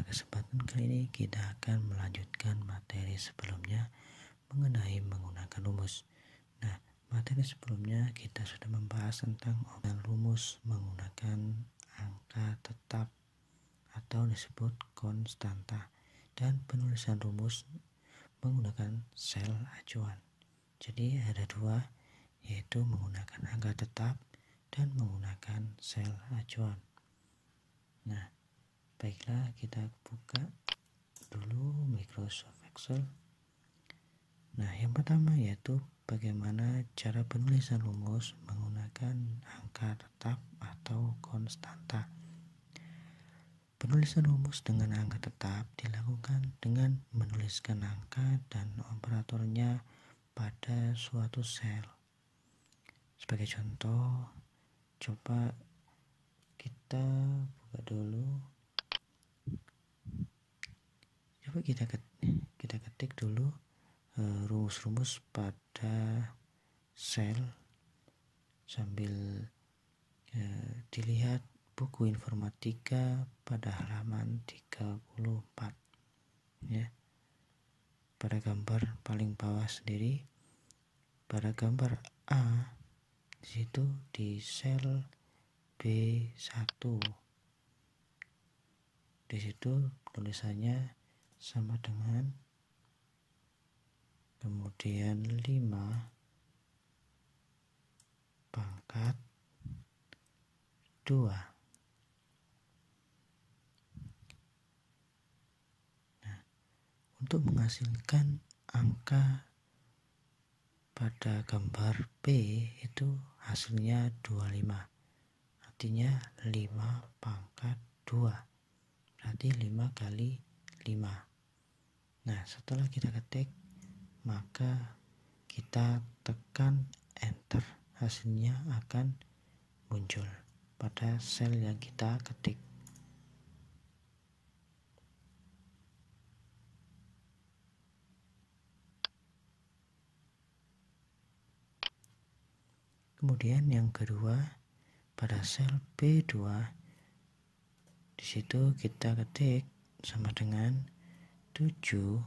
kesempatan kali ini kita akan melanjutkan materi sebelumnya mengenai menggunakan rumus. Nah, materi sebelumnya kita sudah membahas tentang rumus menggunakan angka tetap atau disebut konstanta dan penulisan rumus menggunakan sel acuan. Jadi ada dua, yaitu menggunakan angka tetap dan menggunakan sel acuan. Nah, baiklah, kita buka dulu Microsoft Excel. Nah, yang pertama yaitu bagaimana cara penulisan rumus menggunakan angka tetap atau konstanta. Penulisan rumus dengan angka tetap dilakukan dengan menuliskan angka dan operatornya pada suatu sel. Sebagai contoh, coba kita buka dulu. Coba kita ketik dulu rumus-rumus pada sel sambil dilihat buku informatika pada halaman 34 ya. Pada gambar paling bawah sendiri, pada gambar A, di situ di sel B1, di situ tulisannya sama dengan kemudian 5 pangkat 2. Nah, untuk menghasilkan angka pada gambar B itu hasilnya 25. Artinya 5 pangkat 2. Berarti 5 kali 5. Nah, setelah kita ketik, maka kita tekan enter, hasilnya akan muncul pada sel yang kita ketik. Kemudian yang kedua, pada sel B2, di situ kita ketik sama dengan 7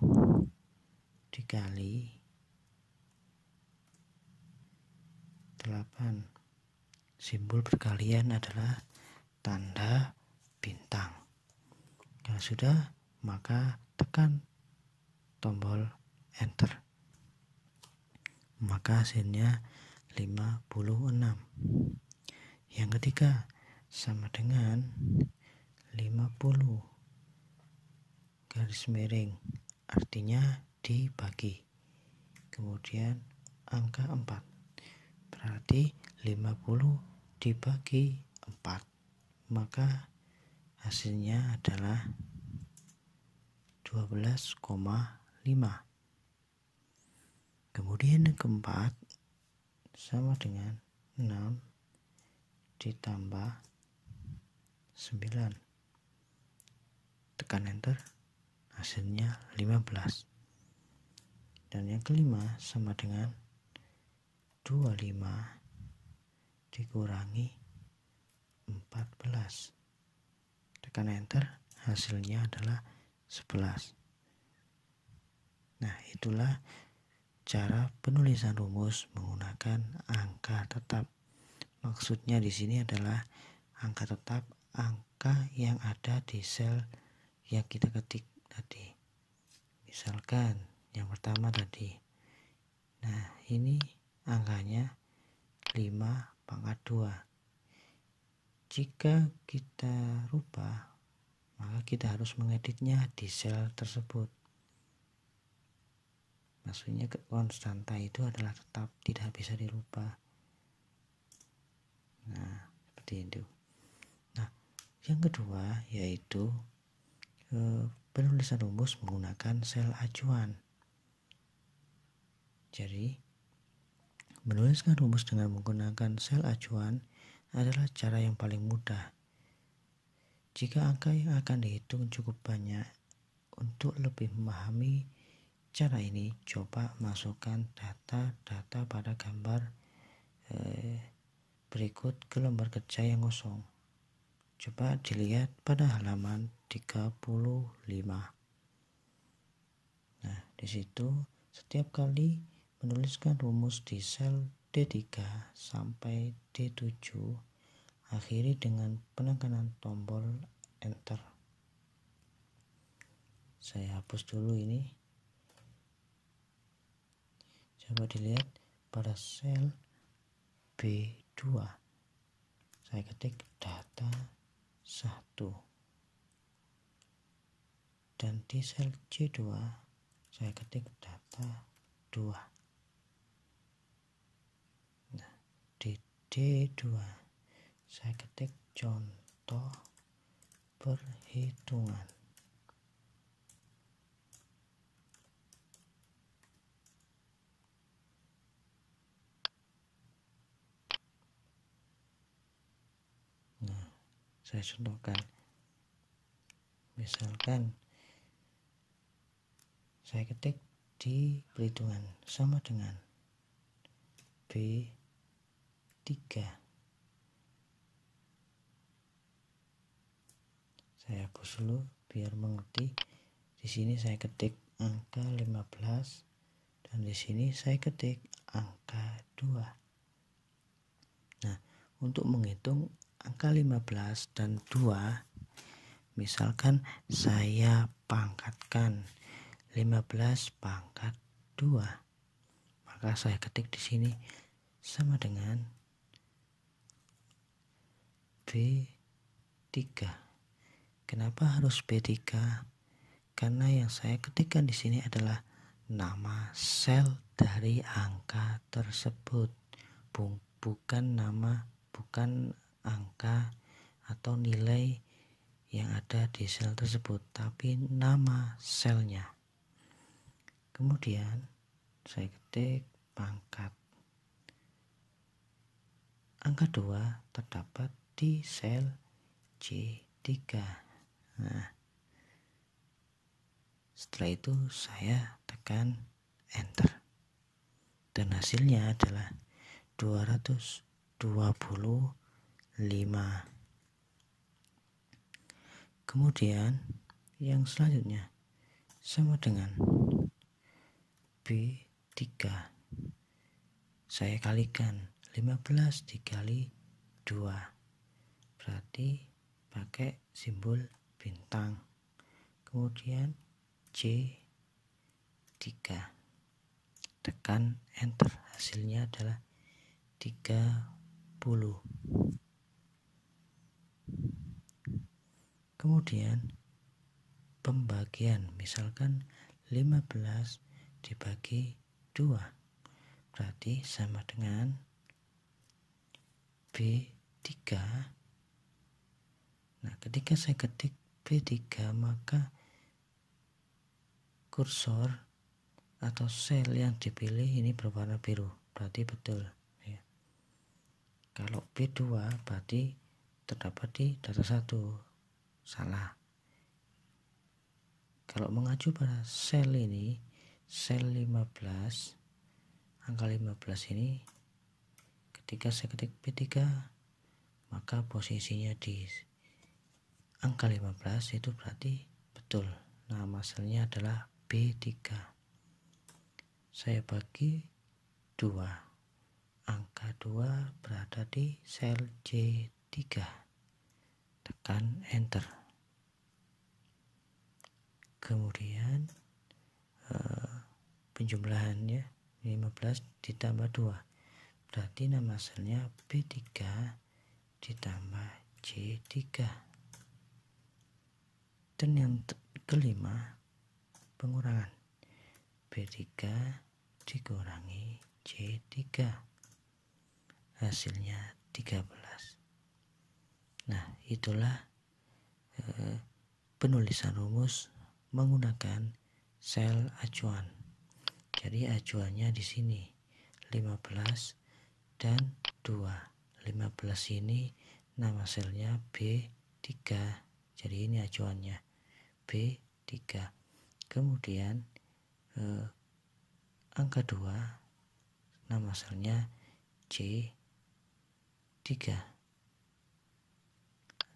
dikali 8. Simbol perkalian adalah tanda bintang. Kalau sudah, maka tekan tombol enter. Maka hasilnya 56. Yang ketiga sama dengan 50 garis miring, artinya dibagi. Kemudian angka 4. Berarti 50 dibagi 4. Maka hasilnya adalah 12,5. Kemudian yang keempat sama dengan 6 ditambah 9. Tekan enter, hasilnya 15. Dan yang kelima sama dengan 25 dikurangi 14. Tekan enter, hasilnya adalah 11. Nah, itulah cara penulisan rumus menggunakan angka tetap. Maksudnya di sini adalah angka tetap, angka yang ada di sel yang kita ketik tadi. Misalkan yang pertama tadi. Nah, ini angkanya 5 pangkat 2. Jika kita rubah, maka kita harus mengeditnya di sel tersebut. Maksudnya konstanta itu adalah tetap, tidak bisa dirubah. Nah, seperti itu. Nah, yang kedua yaitu penulisan rumus menggunakan sel acuan. Jadi, menuliskan rumus dengan menggunakan sel acuan adalah cara yang paling mudah. Jika angka yang akan dihitung cukup banyak, untuk lebih memahami cara ini, coba masukkan data-data pada gambar berikut ke lembar kerja yang kosong. Coba dilihat pada halaman 35. Nah, di situ setiap kali menuliskan rumus di sel D3 sampai D7, akhiri dengan penekanan tombol Enter. Saya hapus dulu ini. Coba dilihat pada sel B2. Saya ketik data 1. Dan di sel C2 saya ketik data 2. Nah, di D2 saya ketik contoh perhitungan. Nah, saya contohkan. Misalkan saya ketik di perhitungan sama dengan B3. Saya hapus dulu biar mengerti. Di sini saya ketik angka 15 dan di sini saya ketik angka 2. Nah, untuk menghitung angka 15 dan 2, misalkan saya pangkatkan 15 pangkat 2, maka saya ketik di sini sama dengan B3. Kenapa harus B3? Karena yang saya ketikkan di sini adalah nama sel dari angka tersebut, bukan angka atau nilai yang ada di sel tersebut, tapi nama selnya. Kemudian saya ketik pangkat. Angka 2 terdapat di sel C3. Nah, setelah itu saya tekan Enter. Dan hasilnya adalah 225. Kemudian yang selanjutnya sama dengan B3. Saya kalikan 15 dikali 2, berarti pakai simbol bintang. Kemudian C3, tekan Enter, hasilnya adalah 30. Kemudian pembagian, misalkan 15 dibagi 2, berarti sama dengan B3. Nah, ketika saya ketik B3, maka kursor atau sel yang dipilih ini berwarna biru, berarti betul ya. Kalau B2 berarti terdapat di data 1, salah. Kalau mengacu pada sel ini, sel 15, angka 15 ini, ketika saya ketik B3, maka posisinya di angka 15 itu berarti betul. Nama selnya adalah B3. Saya bagi 2. Angka 2 berada di sel C3. Tekan Enter. Kemudian penjumlahannya 15 ditambah 2, berarti nama selnya B3 ditambah C3. Dan yang kelima, pengurangan, B3 dikurangi C3, hasilnya 13. Nah, itulah penulisan rumus menggunakan sel acuan. Jadi acuannya di sini 15 dan 2. 15 ini nama selnya B3. Jadi ini acuannya B3. Kemudian angka 2 nama selnya C3.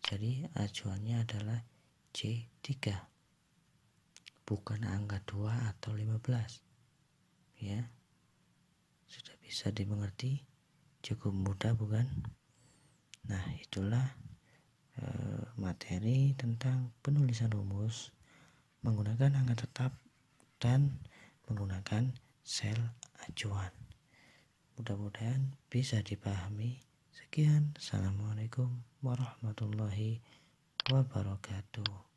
Jadi acuannya adalah C3, bukan angka 2 atau 15. Ya, sudah bisa dimengerti, cukup mudah bukan? Nah, itulah materi tentang penulisan rumus menggunakan angka tetap dan menggunakan sel acuan. Mudah-mudahan bisa dipahami. Sekian, assalamualaikum warahmatullahi wabarakatuh.